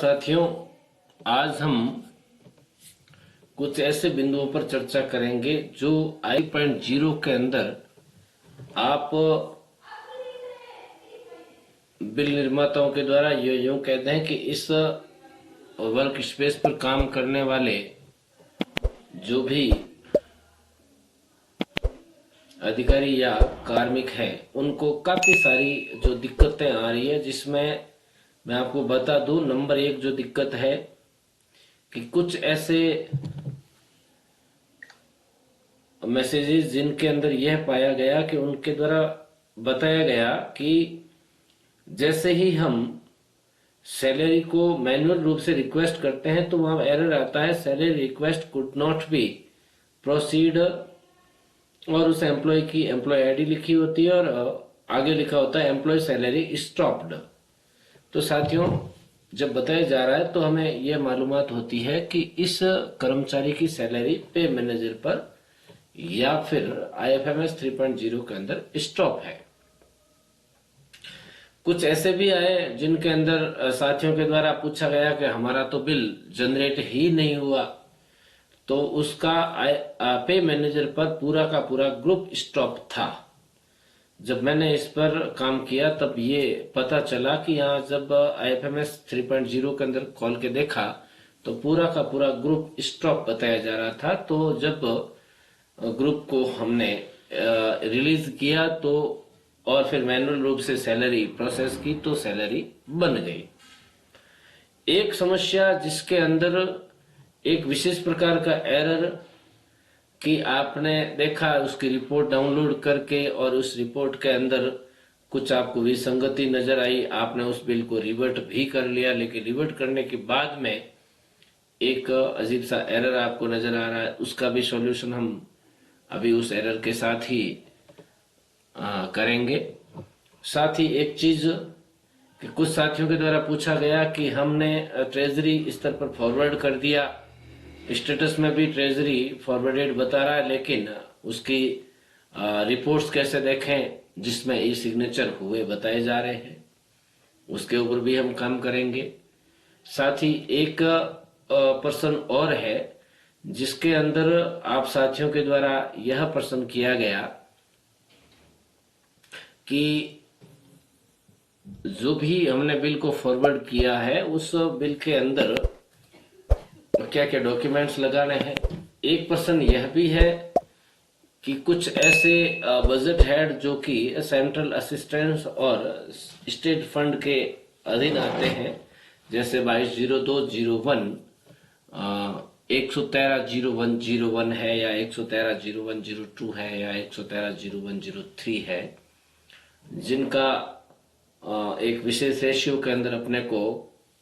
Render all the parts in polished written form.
साथियों, आज हम कुछ ऐसे बिंदुओं पर चर्चा करेंगे जो I.0 के अंदर आप बिल निर्माताओं के द्वारा यूं कहते हैं कि इस वर्क स्पेस पर काम करने वाले जो भी अधिकारी या कार्मिक हैं उनको काफी सारी जो दिक्कतें आ रही है, जिसमें मैं आपको बता दूं, नंबर 1 जो दिक्कत है कि कुछ ऐसे मैसेजेस जिनके अंदर यह पाया गया कि उनके द्वारा बताया गया कि जैसे ही हम सैलरी को मैन्युअल रूप से रिक्वेस्ट करते हैं तो वहां एरर आता है, salary request could not be proceed, और उस एम्प्लॉय की एम्प्लॉय आईडी लिखी होती है और आगे लिखा होता है एम्प्लॉय सैलरी स्टॉप्ड। तो साथियों, जब बताया जा रहा है तो हमें यह मालूमात होती है कि इस कर्मचारी की सैलरी पे मैनेजर पर या फिर IFMS 3.0 के अंदर स्टॉप है। कुछ ऐसे भी आए जिनके अंदर साथियों के द्वारा पूछा गया कि हमारा तो बिल जनरेट ही नहीं हुआ, तो उसका पे मैनेजर पर पूरा का पूरा ग्रुप स्टॉप था। जब मैंने इस पर काम किया तब ये पता चला कि यहाँ जब IFMS 3.0 के अंदर खोल के देखा तो पूरा का पूरा ग्रुप स्टॉप बताया जा रहा था। तो जब ग्रुप को हमने रिलीज किया तो और फिर मैनुअल रूप से सैलरी प्रोसेस की तो सैलरी बन गई। एक समस्या जिसके अंदर एक विशेष प्रकार का एरर कि आपने देखा, उसकी रिपोर्ट डाउनलोड करके और उस रिपोर्ट के अंदर कुछ आपको विसंगति नजर आई, आपने उस बिल को रिवर्ट भी कर लिया, लेकिन रिवर्ट करने के बाद में एक अजीब सा एरर आपको नजर आ रहा है। उसका भी सॉल्यूशन हम अभी उस एरर के साथ ही करेंगे। साथ ही एक चीज कि कुछ साथियों के द्वारा पूछा गया कि हमने ट्रेजरी स्तर पर फॉरवर्ड कर दिया, स्टेटस में भी ट्रेजरी फॉरवर्डेड बता रहा है, लेकिन उसकी रिपोर्ट्स कैसे देखें जिसमें ई सिग्नेचर हुए बताए जा रहे हैं, उसके ऊपर भी हम काम करेंगे। साथ ही एक पर्सन और है जिसके अंदर आप साथियों के द्वारा यह प्रश्न किया गया कि जो भी हमने बिल को फॉरवर्ड किया है उस बिल के अंदर क्या क्या डॉक्यूमेंट्स लगाने हैं। एक प्रश्न यह भी है कि कुछ ऐसे बजट हेड जो कि सेंट्रल असिस्टेंस और स्टेट फंड के अधीन आते हैं, जैसे 220201 1130101 है या 1130102 है या 1130103 है, जिनका एक विशेष रेशियो के अंदर अपने को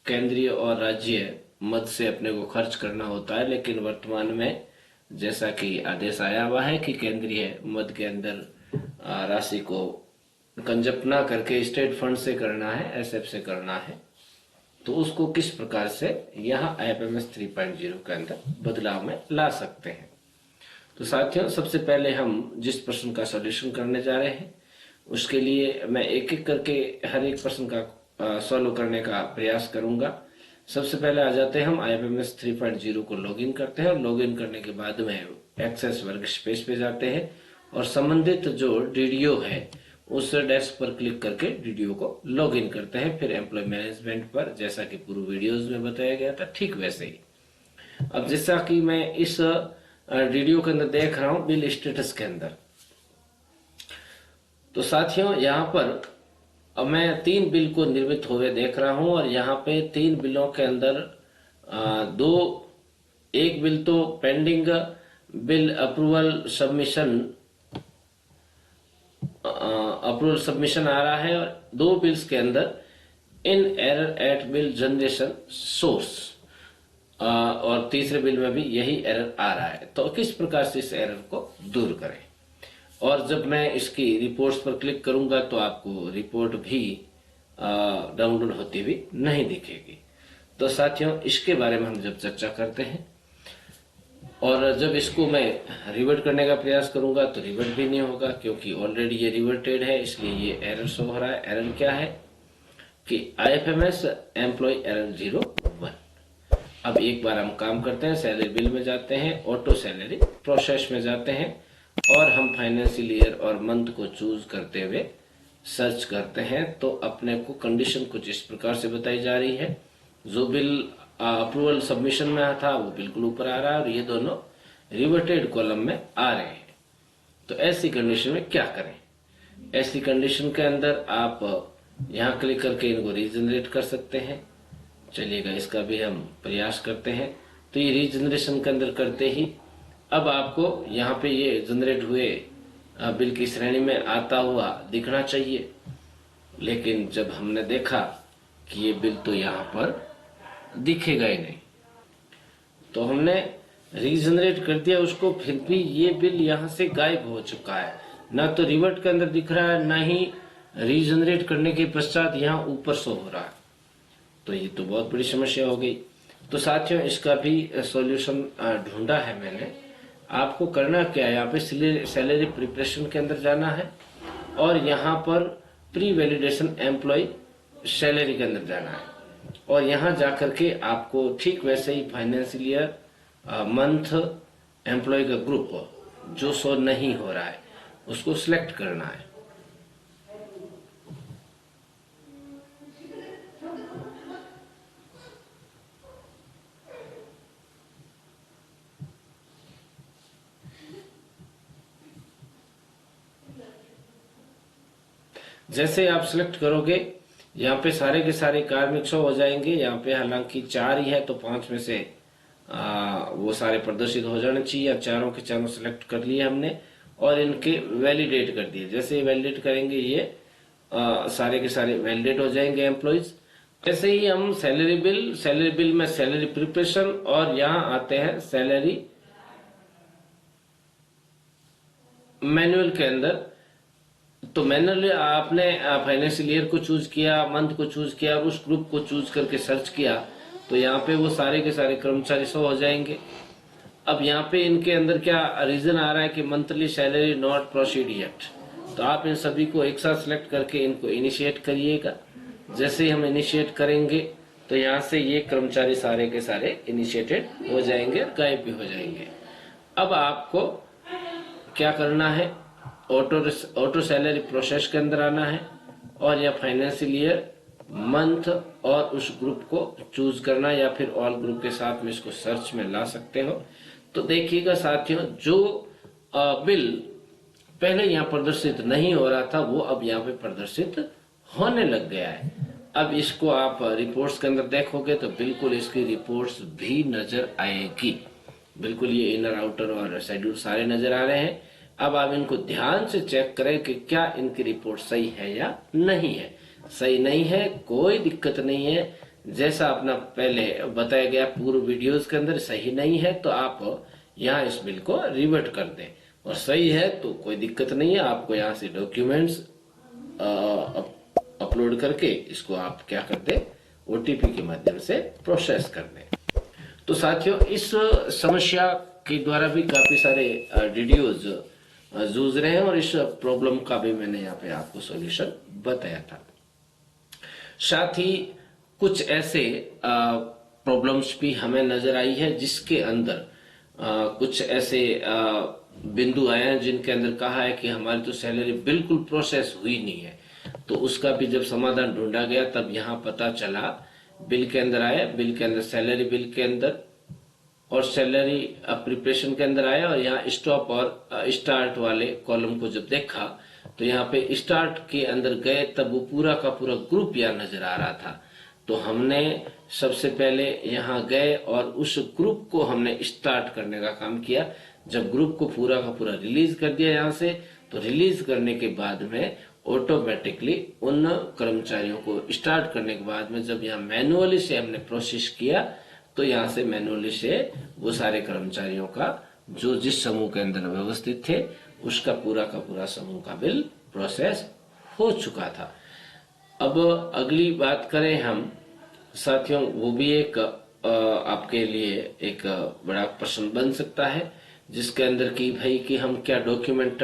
केंद्रीय और राज्य मद से अपने को खर्च करना होता है, लेकिन वर्तमान में जैसा कि आदेश आया हुआ है कि केंद्रीय मद के अंदर राशि को कंजप्ट ना करके स्टेट फंड से करना है, SF से करना है, तो उसको किस प्रकार से यहाँ IFMS 3.0 के अंदर बदलाव में ला सकते हैं। तो साथियों, सबसे पहले हम जिस प्रश्न का सॉल्यूशन करने जा रहे हैं उसके लिए मैं एक एक करके हर एक प्रश्न का सॉल्व करने का प्रयास करूंगा। सबसे पहले आ जाते हैं हम IFMS 3.0 को लॉगिन करते हैं और लॉगिन करने के बाद में एक्सेस वर्क स्पेस पे जाते हैं और संबंधित जो DDO है उस डेस्क पर क्लिक करके DDO को लॉगिन करते हैं। फिर एम्प्लॉय मैनेजमेंट पर, जैसा कि पूर्व वीडियोस में बताया गया था, ठीक वैसे ही। अब जैसा कि मैं इस DDO के अंदर देख रहा हूं बिल स्टेटस के अंदर, तो साथियों यहाँ पर अब मैं 3 बिल को निर्मित हुए देख रहा हूं और यहाँ पे 3 बिलों के अंदर एक बिल तो पेंडिंग बिल अप्रूवल सबमिशन आ रहा है और 2 बिल्स के अंदर in error at bill generation source, और तीसरे बिल में भी यही एरर आ रहा है। तो किस प्रकार से इस एरर को दूर करें, और जब मैं इसकी रिपोर्ट्स पर क्लिक करूंगा तो आपको रिपोर्ट भी डाउनलोड होती हुई नहीं दिखेगी। तो साथियों, इसके बारे में हम जब चर्चा करते हैं और जब इसको मैं रिवर्ट करने का प्रयास करूंगा तो रिवर्ट भी नहीं होगा, क्योंकि ऑलरेडी ये रिवर्टेड है, इसलिए ये एरर शो हो रहा है। एरर क्या है कि IFMS एम्प्लॉय एरर 0 अब एक बार हम काम करते हैं, सैलरी बिल में जाते हैं, ऑटो सैलरी प्रोसेस में जाते हैं और हम फाइनेंशियल ईयर और मंथ को चूज करते हुए सर्च करते हैं। तो अपने को कंडीशन कुछ इस प्रकार से बताई जा रही है, जो बिल अप्रूवल सबमिशन में था वो बिल्कुल ऊपर आ रहा है और ये दोनों रिवर्टेड कॉलम में आ रहे हैं। तो ऐसी कंडीशन में क्या करें? ऐसी कंडीशन के अंदर आप यहाँ क्लिक करके इनको रीजनरेट कर सकते हैं। चलिएगा, इसका भी हम प्रयास करते हैं। तो ये रीजनरेशन के अंदर करते ही अब आपको यहाँ पे ये जनरेट हुए बिल की श्रेणी में आता हुआ दिखना चाहिए, लेकिन जब हमने देखा कि ये बिल तो यहाँ पर दिखेगा ही नहीं, तो हमने रीजनरेट कर दिया उसको, फिर भी ये बिल यहाँ से गायब हो चुका है। ना तो रिवर्ट के अंदर दिख रहा है, ना ही रीजनरेट करने के पश्चात यहाँ ऊपर शो हो रहा है। तो ये तो बहुत बड़ी समस्या हो गई। तो साथियों, इसका भी सॉल्यूशन ढूंढा है मैंने। आपको करना क्या है, यहाँ पे सैलरी प्रिपरेशन के अंदर जाना है और यहाँ पर प्री वैलिडेशन एम्प्लॉय सैलरी के अंदर जाना है और यहाँ जाकर के आपको ठीक वैसे ही फाइनेंशियल ईयर मंथ एम्प्लॉय का ग्रुप जो शो नहीं हो रहा है उसको सिलेक्ट करना है। जैसे आप सिलेक्ट करोगे, यहाँ पे सारे के सारे कार्मिक शो हो जाएंगे। यहाँ पे हालांकि 4 ही है तो 5 में से वो सारे प्रदर्शित हो जाने चाहिए। चारों के चारों सिलेक्ट कर लिए हमने और इनके वैलिडेट कर दिए। जैसे वैलिडेट करेंगे ये सारे के सारे वैलिडेट हो जाएंगे एम्प्लॉइज। जैसे ही हम सैलरी बिल में सैलरी प्रिपरेशन और यहाँ आते हैं सैलरी मैनुअल के अंदर, तो मैनुअली आपने फाइनेंशियल ईयर को चूज किया, मंथ को चूज किया और उस ग्रुप को चूज करके सर्च किया, तो यहाँ पे वो सारे के सारे कर्मचारी शो हो जाएंगे। अब यहाँ पे इनके अंदर क्या रीजन आ रहा है कि monthly salary not proceed yet, तो आप इन सभी को एक साथ सिलेक्ट करके इनको इनिशिएट करिएगा। जैसे ही हम इनिशिएट करेंगे तो यहाँ से ये कर्मचारी सारे के सारे इनिशिएटेड हो जाएंगे, गायब भी हो जाएंगे। अब आपको क्या करना है, ऑटो सैलरी प्रोसेस के अंदर आना है और या फाइनेंशियल ईयर मंथ और उस ग्रुप को चूज करना, या फिर ऑल ग्रुप के साथ में इसको सर्च में ला सकते हो। तो देखिएगा साथियों, जो बिल पहले यहाँ प्रदर्शित नहीं हो रहा था वो अब यहाँ पे प्रदर्शित होने लग गया है। अब इसको आप रिपोर्ट्स के अंदर देखोगे तो बिल्कुल इसकी रिपोर्ट्स भी नजर आएगी। बिल्कुल ये इनर आउटर और शेड्यूल सारे नजर आ रहे हैं। अब आप इनको ध्यान से चेक करें कि क्या इनकी रिपोर्ट सही है या नहीं है। सही नहीं है, कोई दिक्कत नहीं है। जैसा अपना पहले बताया गया पूर्व वीडियोस के अंदर, सही नहीं है तो आप यहाँ इस बिल को रिवर्ट कर दें, और सही है तो कोई दिक्कत नहीं है। आपको यहाँ से डॉक्यूमेंट्स अपलोड करके इसको आप क्या कर दें, OTP के माध्यम से प्रोसेस कर दें। तो साथियों, इस समस्या के द्वारा भी काफी सारे वीडियोज जूझ रहे हैं और इस प्रॉब्लम का भी मैंने यहाँ पे आपको सॉल्यूशन बताया था। साथ ही कुछ ऐसे प्रॉब्लम्स भी हमें नजर आई है जिसके अंदर कुछ ऐसे बिंदु आए हैं जिनके अंदर कहा है कि हमारी तो सैलरी बिल्कुल प्रोसेस हुई नहीं है। तो उसका भी जब समाधान ढूंढा गया तब यहाँ पता चला, बिल के अंदर आया, बिल के अंदर सैलरी बिल के अंदर और सैलरी प्रिपरेशन के अंदर आया और यहाँ स्टॉप और स्टार्ट वाले कॉलम को जब देखा तो यहाँ पे स्टार्ट के अंदर गए तब वो पूरा का पूरा ग्रुप यहाँ नजर आ रहा था। तो हमने सबसे पहले यहाँ गए और उस ग्रुप को हमने स्टार्ट करने का काम किया। जब ग्रुप को पूरा का पूरा रिलीज कर दिया यहाँ से, तो रिलीज करने के बाद में ऑटोमेटिकली उन कर्मचारियों को स्टार्ट करने के बाद में जब यहाँ मैनुअली से हमने प्रोसेस किया तो यहाँ से मैनुअली से वो सारे कर्मचारियों का जो जिस समूह के अंदर व्यवस्थित थे उसका पूरा का पूरा समूह का बिल प्रोसेस हो चुका था। अब अगली बात करें हम साथियों, वो भी एक आपके लिए एक बड़ा प्रश्न बन सकता है जिसके अंदर की भाई कि हम क्या डॉक्यूमेंट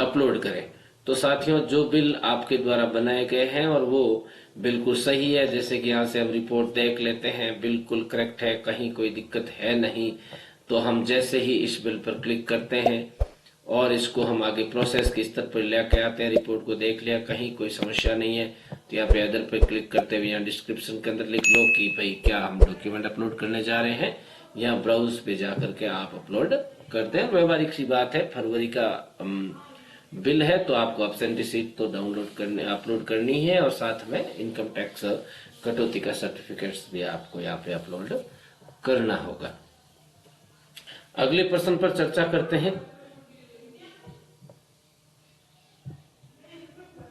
अपलोड करें। तो साथियों, जो बिल आपके द्वारा बनाए गए हैं और वो बिल्कुल सही है, जैसे कि यहाँ से हम रिपोर्ट देख लेते हैं, बिल्कुल करेक्ट है, कहीं कोई दिक्कत है नहीं। तो हम जैसे ही इस बिल पर क्लिक करते हैं और इसको हम आगे प्रोसेस के स्तर पर लेके आते हैं, रिपोर्ट को देख लिया, कहीं कोई समस्या नहीं है, तो यहाँ पे अदर पे क्लिक करते हुए यहाँ डिस्क्रिप्शन के अंदर लिख लो कि भाई क्या हम डॉक्यूमेंट अपलोड करने जा रहे हैं, या ब्राउज पे जा करके आप अपलोड करते हैं। व्यवहारिक सी बात है, फरवरी का बिल है तो आपको एब्सेंटी शीट तो डाउनलोड करने अपलोड करनी है, और साथ में इनकम टैक्स कटौती का सर्टिफिकेट्स भी आपको यहाँ पे अपलोड करना होगा। अगले प्रश्न पर चर्चा करते हैं।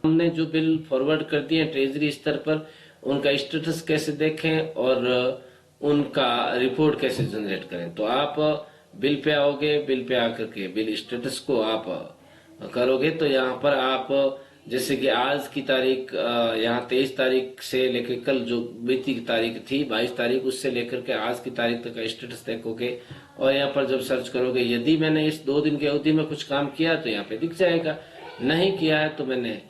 हमने जो बिल फॉरवर्ड कर दिए ट्रेजरी स्तर पर, उनका स्टेटस कैसे देखें और उनका रिपोर्ट कैसे जनरेट करें। तो आप बिल पे आओगे, बिल पे आकर के बिल स्टेटस को आप करोगे, तो यहाँ पर आप जैसे कि आज की तारीख, यहाँ 23 तारीख से लेकर कल जो बीती की तारीख थी 22 तारीख, उससे लेकर के आज की तारीख तक का स्टेटस देखोगे, और यहाँ पर जब सर्च करोगे, यदि मैंने इस 2 दिन की अवधि में कुछ काम किया तो यहाँ पे दिख जाएगा, नहीं किया है तो मैंने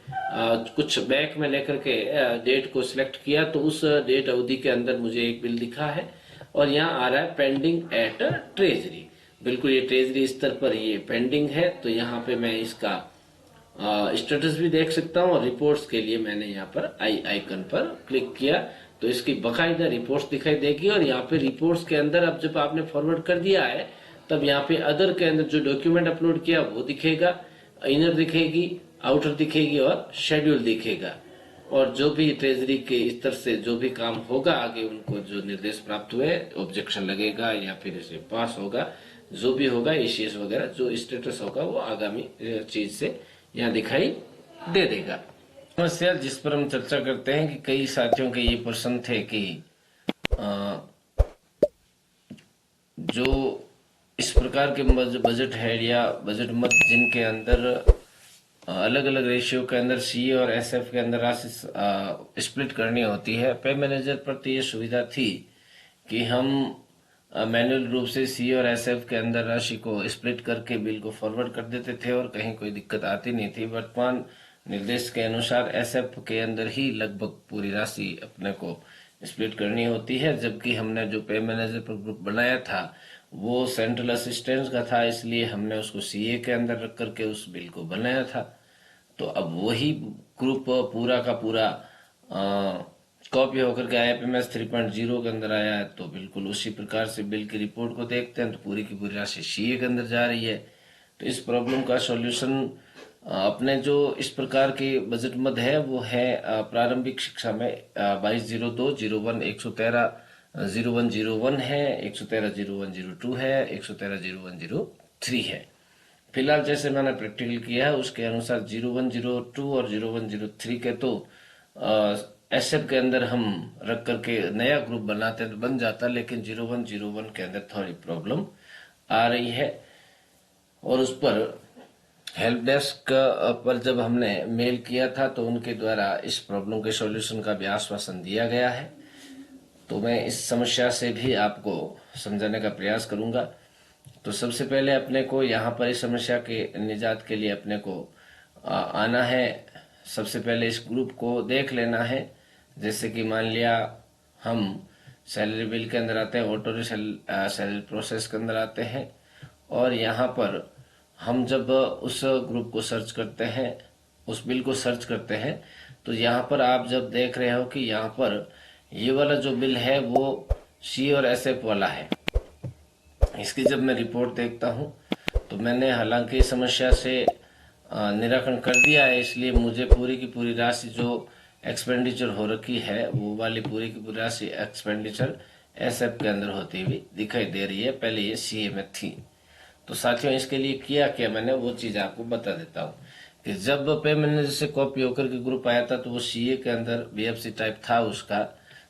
कुछ बैक में लेकर के डेट को सिलेक्ट किया तो उस डेट अवधि के अंदर मुझे एक बिल दिखा है, और यहाँ आ रहा है पेंडिंग एट ट्रेजरी। बिल्कुल ये ट्रेजरी स्तर पर ये पेंडिंग है, तो यहाँ पे मैं इसका स्टेटस भी देख सकता हूँ, और रिपोर्ट्स के लिए मैंने यहाँ पर आई आइकन पर क्लिक किया तो इसकी बकायदा रिपोर्ट्स दिखाई देगी। और यहाँ पे रिपोर्ट्स के अंदर अब जब आपने फॉरवर्ड कर दिया है, तब यहाँ पे अदर के अंदर जो डॉक्यूमेंट अपलोड किया वो दिखेगा, इनर दिखेगी, आउटर दिखेगी और शेड्यूल दिखेगा। और जो भी ट्रेजरी के स्तर से जो भी काम होगा आगे, उनको जो निर्देश प्राप्त हुए, ऑब्जेक्शन लगेगा या फिर इसे पास होगा, जो भी होगा इश्यूज वगैरह जो स्टेटस होगा वो आगामी चीज से यहाँ दिखाई दे देगा। समस्या जिस पर हम चर्चा करते हैं कि कई साथियों के ये प्रश्न थे कि जो इस प्रकार के बजट हेड या बजट मत जिनके अंदर अलग अलग रेशियो के अंदर सी और एसएफ के अंदर राशि स्प्लिट करनी होती है, पे मैनेजर पर तो ये सुविधा थी कि हम मैनुअल रूप से सी और एसएफ के अंदर राशि को स्प्लिट करके बिल को फॉरवर्ड कर देते थे और कहीं कोई दिक्कत आती नहीं थी। वर्तमान निर्देश के अनुसार एसएफ के अंदर ही लगभग पूरी राशि अपने को स्प्लिट करनी होती है, जबकि हमने जो पे मैनेजर पर ग्रुप बनाया था वो सेंट्रल असिस्टेंस का था, इसलिए हमने उसको सीए के अंदर रख करके उस बिल को बनाया था। तो अब वही ग्रुप पूरा का पूरा कॉपी होकर के IFMS 3.0 के अंदर आया है, तो बिल्कुल उसी प्रकार से बिल की रिपोर्ट को देखते हैं तो पूरी की पूरी राशि सीए के अंदर जा रही है। तो इस प्रॉब्लम का सॉल्यूशन अपने जो इस प्रकार के बजट मद है वो है प्रारंभिक शिक्षा में 220201 1130101 है, 1130102 है, 1130103 है। फिलहाल जैसे मैंने प्रैक्टिकल किया है उसके अनुसार 0102 और 0103 के तो एसएफ के अंदर हम रख करके नया ग्रुप बनाते हैं तो बन जाता, लेकिन 0101 के अंदर थोड़ी प्रॉब्लम आ रही है। और उस पर हेल्प डेस्क पर जब हमने मेल किया था तो उनके द्वारा इस प्रॉब्लम के सॉल्यूशन का भी आश्वासन दिया गया है। तो मैं इस समस्या से भी आपको समझाने का प्रयास करूंगा। तो सबसे पहले अपने को यहाँ पर इस समस्या के निजात के लिए अपने को आना है। सबसे पहले इस ग्रुप को देख लेना है। जैसे कि मान लिया हम सैलरी बिल के अंदर आते हैं, ऑटो सैलरी प्रोसेस के अंदर आते हैं, और यहाँ पर हम जब उस ग्रुप को सर्च करते हैं, उस बिल को सर्च करते हैं, तो यहाँ पर आप जब देख रहे हो कि यहाँ पर ये वाला जो बिल है वो सी और एसएफ वाला है। इसकी जब मैं रिपोर्ट देखता हूँ तो मैंने हालांकि समस्या से निराकरण कर दिया है, इसलिए मुझे पूरी की पूरी राशि जो एक्सपेंडिचर हो रखी है वो वाली पूरी की पूरी राशि एक्सपेंडिचर एसएफ के अंदर होती हुई दिखाई दे रही है। पहले ये सीए में थी। तो साथियों इसके लिए किया क्या मैंने वो चीज आपको बता देता हूँ कि जब पे मैनेजर से कॉपी होकर के ग्रुप आया था तो वो सीए के अंदर बीएफसी टाइप था उसका।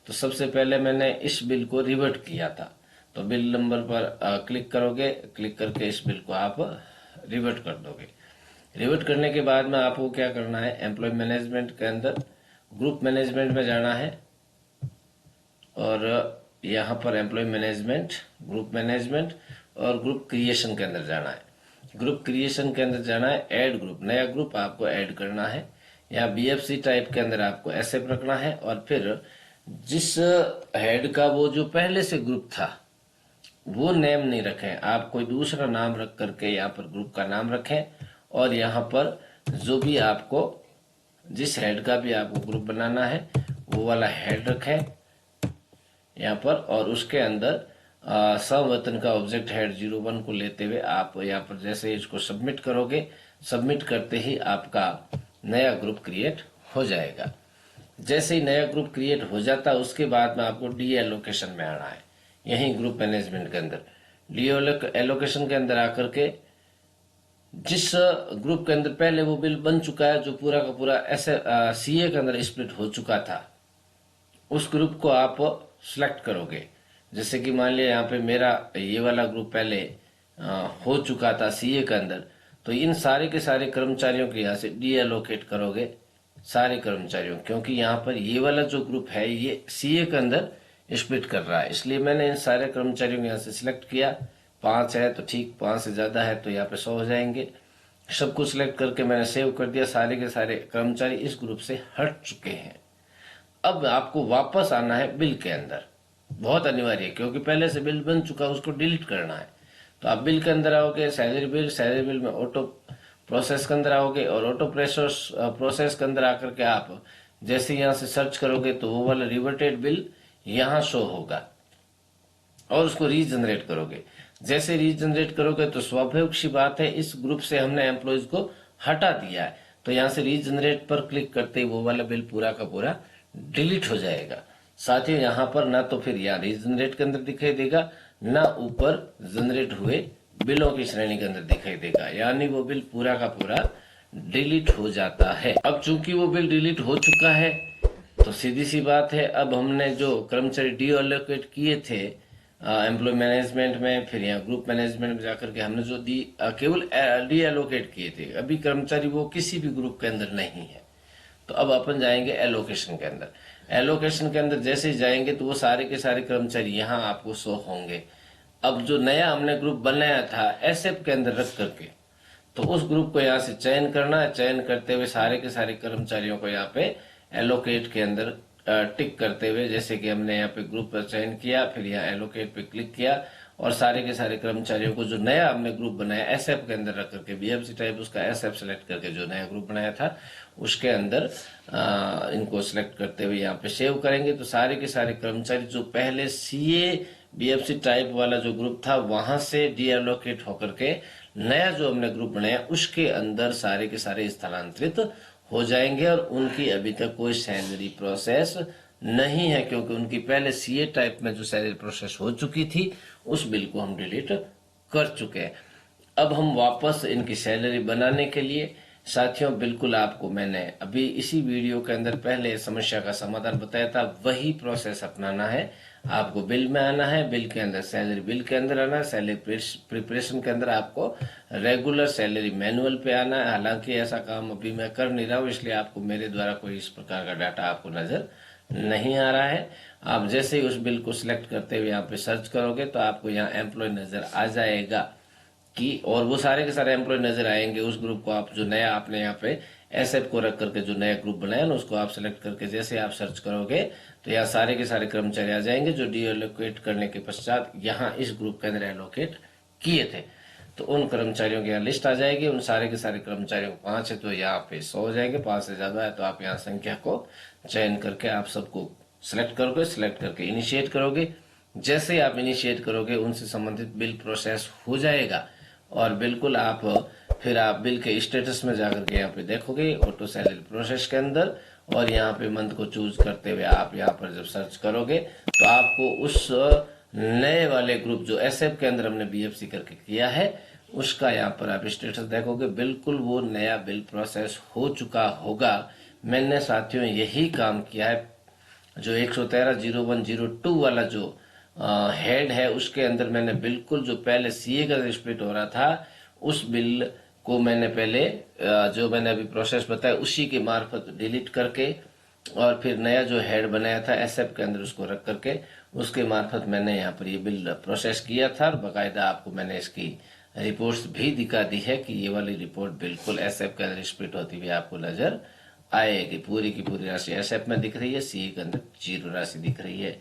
तो सबसे पहले मैंने इस बिल को रिवर्ट किया था। तो बिल नंबर पर क्लिक करोगे, क्लिक करके इस बिल को आप रिवर्ट कर दोगे। रिवर्ट करने के बाद में आपको क्या करना है, एम्प्लॉय मैनेजमेंट के अंदर ग्रुप मैनेजमेंट में जाना है, और यहाँ पर एम्प्लॉय मैनेजमेंट, ग्रुप मैनेजमेंट और ग्रुप क्रिएशन के अंदर जाना है। ग्रुप क्रिएशन के अंदर जाना है, ऐड ग्रुप, नया ग्रुप आपको ऐड करना है। यहाँ बीएफसी टाइप के अंदर आपको एसएफ रखना है और फिर जिस हेड का वो जो पहले से ग्रुप था वो नेम नहीं रखें, आप कोई दूसरा नाम रख करके यहाँ पर ग्रुप का नाम रखें और यहाँ पर जो भी आपको जिस हेड का भी आपको ग्रुप बनाना है वो वाला हेड रखें यहाँ पर, और उसके अंदर समवतन का ऑब्जेक्ट हेड 01 को लेते हुए आप यहाँ पर जैसे इसको सबमिट करोगे, सबमिट करते ही आपका नया ग्रुप क्रिएट हो जाएगा। जैसे ही नया ग्रुप क्रिएट हो जाता है उसके बाद में आपको डी एलोकेशन में आना है। यही ग्रुप मैनेजमेंट के अंदर डी एलोकेशन के अंदर आकर के जिस ग्रुप के अंदर पहले वो बिल बन चुका है, जो पूरा का पूरा ऐसे सीए के अंदर स्प्लिट हो चुका था, उस ग्रुप को आप सिलेक्ट करोगे। जैसे कि मान लिया यहाँ पे मेरा ये वाला ग्रुप पहले हो चुका था सीए के अंदर, तो इन सारे के सारे कर्मचारियों के यहाँ से डी एलोकेट करोगे सारे कर्मचारियों, क्योंकि यहाँ पर ये वाला जो ग्रुप है ये सीए के अंदर स्प्लिट कर रहा है, इसलिए मैंने इन सारे कर्मचारियों को यहाँ से सिलेक्ट किया। 5 है तो ठीक, 5 से ज्यादा है तो यहाँ पे 100 हो जाएंगे। सब कुछ सिलेक्ट करके मैंने सेव कर दिया, सारे के सारे कर्मचारी इस ग्रुप से हट चुके हैं। अब आपको वापस आना है बिल के अंदर, बहुत अनिवार्य है क्योंकि पहले से बिल बन चुका है, उसको डिलीट करना है। तो आप बिल के अंदर आओगे, सैलरी बिल में ऑटो प्रोसेस के अंदर आओगे और ऑटो प्रोसेस के अंदर आकर के आप जैसे यहाँ से सर्च करोगे तो वो वाला रिवर्टेड बिल यहाँ शो होगा और उसको रीजनरेट करोगे। जैसे रीजनरेट करोगे तो स्वाभाविक सी बात है, इस ग्रुप से हमने एम्प्लॉयज को हटा दिया है, तो यहाँ से रीजनरेट पर क्लिक करते ही वो वाला बिल पूरा का पूरा डिलीट हो जाएगा। साथ ही यहाँ पर ना तो फिर यहाँ रीजनरेट के अंदर दिखाई देगा, ना ऊपर जनरेट हुए बिलों की श्रेणी के अंदर दिखाई देगा, यानी वो बिल पूरा का पूरा डिलीट हो जाता है। अब चूंकि वो बिल डिलीट हो चुका है तो सीधी सी बात है, अब हमने जो कर्मचारी डी एलोकेट किए थे एम्प्लॉय मैनेजमेंट में, फिर यहाँ ग्रुप मैनेजमेंट में जाकर के हमने जो केवल डी एलोकेट किए थे, अभी कर्मचारी वो किसी भी ग्रुप के अंदर नहीं है। तो अब अपन जाएंगे एलोकेशन के अंदर। एलोकेशन के अंदर जैसे ही जाएंगे तो वो सारे के सारे कर्मचारी यहाँ आपको शो होंगे। अब जो नया हमने ग्रुप बनाया था एसएफ के अंदर रख करके, तो उस ग्रुप को यहाँ से चयन करना है। चयन करते हुए सारे के सारे कर्मचारियों को यहाँ पे एलोकेट के अंदर टिक करते हुए, जैसे कि हमने यहाँ पे ग्रुप पर चयन किया, फिर यहाँ एलोकेट पे क्लिक किया और सारे के सारे कर्मचारियों को जो नया हमने ग्रुप बनाया एसएफ के अंदर रख करके, बीएफसी टाइप उसका एसएफ सेलेक्ट करके जो नया ग्रुप बनाया था उसके अंदर इनको सिलेक्ट करते हुए यहाँ पे सेव करेंगे। तो सारे के सारे कर्मचारी जो पहले सीए बीएफसी टाइप वाला जो ग्रुप था वहां से डी एलोकेट होकर के नया जो हमने ग्रुप बनाया उसके अंदर सारे के सारे स्थलांतरित हो जाएंगे और उनकी अभी तक कोई सैलरी प्रोसेस नहीं है, क्योंकि उनकी पहले सीए टाइप में जो सैलरी प्रोसेस हो चुकी थी उस बिल को हम डिलीट कर चुके हैं। अब हम वापस इनकी सैलरी बनाने के लिए साथियों, बिल्कुल आपको मैंने अभी इसी वीडियो के अंदर पहले समस्या का समाधान बताया था, वही प्रोसेस अपनाना है। आपको बिल में आना है, बिल के अंदर सैलरी बिल के अंदर आना है, सैलरी प्रिपरेशन के अंदर आपको रेगुलर सैलरी मैनुअल पे आना है। हालांकि ऐसा काम अभी मैं कर नहीं रहा हूँ, इसलिए आपको मेरे द्वारा कोई इस प्रकार का डाटा आपको नजर नहीं आ रहा है। आप जैसे ही उस बिल को सिलेक्ट करते हुए यहाँ पे सर्च करोगे तो आपको यहाँ एम्प्लॉय नजर आ जाएगा कि, और वो सारे के सारे एम्प्लॉय नजर आएंगे उस ग्रुप को आप जो नया आपने यहाँ पे एसएफ को रख करके जो नया ग्रुप बनाया ना उसको आप सिलेक्ट करके जैसे आप सर्च करोगे तो यहाँ सारे के सारे कर्मचारी आ जाएंगे जो डी एलोकेट करने के पश्चात यहाँ इस ग्रुप के अंदर एलोकेट किए थे। तो उन कर्मचारियों की यहाँ लिस्ट आ जाएगी, उन सारे के सारे कर्मचारियों को 5 है तो यहाँ पे 100 हो जाएंगे, 5 से ज्यादा है तो आप यहाँ संख्या को चयन करके आप सबको सिलेक्ट करोगे, सिलेक्ट करके इनिशिएट करोगे। जैसे ही आप इनिशिएट करोगे उनसे संबंधित बिल प्रोसेस हो जाएगा और बिल्कुल आप फिर आप बिल के स्टेटस में जाकर के यहाँ पे देखोगे ऑटो सैलरी प्रोसेस के अंदर, और यहाँ पे मंथ को चूज करते हुए आप यहाँ पर जब सर्च करोगे तो आपको उस नए वाले ग्रुप जो एसएफ के अंदर हमने बीएफसी करके किया है उसका यहाँ पर आप स्टेटस देखोगे, बिल्कुल वो नया बिल प्रोसेस हो चुका होगा। मैंने साथियों यही काम किया है, जो 113.0102 वाला जो हेड है उसके अंदर मैंने बिल्कुल जो पहले सीए का स्प्लिट हो रहा था उस बिल को मैंने पहले जो मैंने अभी प्रोसेस बताया उसी के मार्फत डिलीट करके और फिर नया जो हेड बनाया था एसएफ के अंदर उसको रख करके उसके मार्फत मैंने यहाँ पर ये बिल प्रोसेस किया था और बाकायदा आपको मैंने इसकी रिपोर्ट्स भी दिखा दी है कि ये वाली रिपोर्ट बिल्कुल एसएफ के अंदर स्प्लिट होती हुई आपको नजर आएगी। पूरी की पूरी राशि एसएफ में दिख रही है, सी के अंदर जीरो राशि दिख रही है।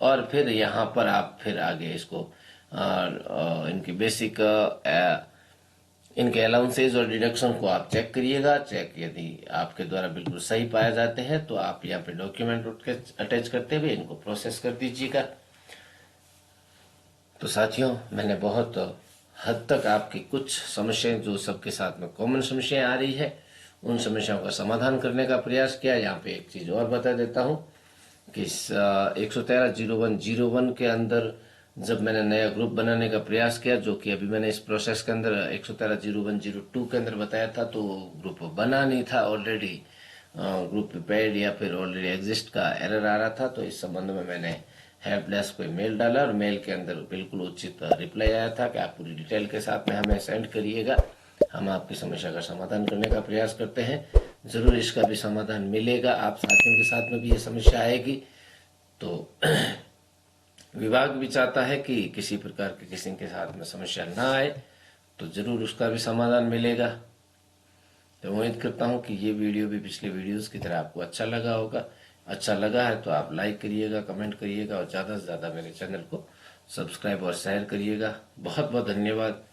और फिर यहाँ पर आप फिर आगे इसको इनकी बेसिक इनके अलाउंसेज और डिडक्शन को आप चेक करिएगा। चेक यदि आपके द्वारा बिल्कुल सही पाए जाते हैं तो आप यहाँ पे डॉक्यूमेंट अटैच करते हुए इनको प्रोसेस कर दीजिएगा। तो साथियों, मैंने बहुत हद तक आपकी कुछ समस्याएं जो सबके साथ में कॉमन समस्याएं आ रही है उन समस्याओं का समाधान करने का प्रयास किया। यहाँ पे एक चीज और बता देता हूँ कि 113-01-01 के अंदर जब मैंने नया ग्रुप बनाने का प्रयास किया, जो कि अभी मैंने इस प्रोसेस के अंदर 113-01-02 के अंदर बताया था, तो ग्रुप बना नहीं था ऑलरेडी, ग्रुप प्रिपेयर्ड या फिर ऑलरेडी एग्जिस्ट का एरर आ रहा था। तो इस संबंध में मैंने हेल्प डेस्क पे मेल डाला और मेल के अंदर बिल्कुल उचित रिप्लाई आया था कि आप पूरी डिटेल के साथ में हमें सेंड करिएगा, हम आपकी समस्या का समाधान करने का प्रयास करते हैं। जरूर इसका भी समाधान मिलेगा। आप साथियों के साथ में भी ये समस्या आएगी तो विभाग भी चाहता है कि किसी प्रकार के किसी के साथ में समस्या ना आए, तो जरूर उसका भी समाधान मिलेगा। तो उम्मीद करता हूँ कि ये वीडियो भी पिछले वीडियोस की तरह आपको अच्छा लगा होगा। अच्छा लगा है तो आप लाइक करिएगा, कमेंट करिएगा और ज़्यादा से ज़्यादा मेरे चैनल को सब्सक्राइब और शेयर करिएगा। बहुत बहुत धन्यवाद।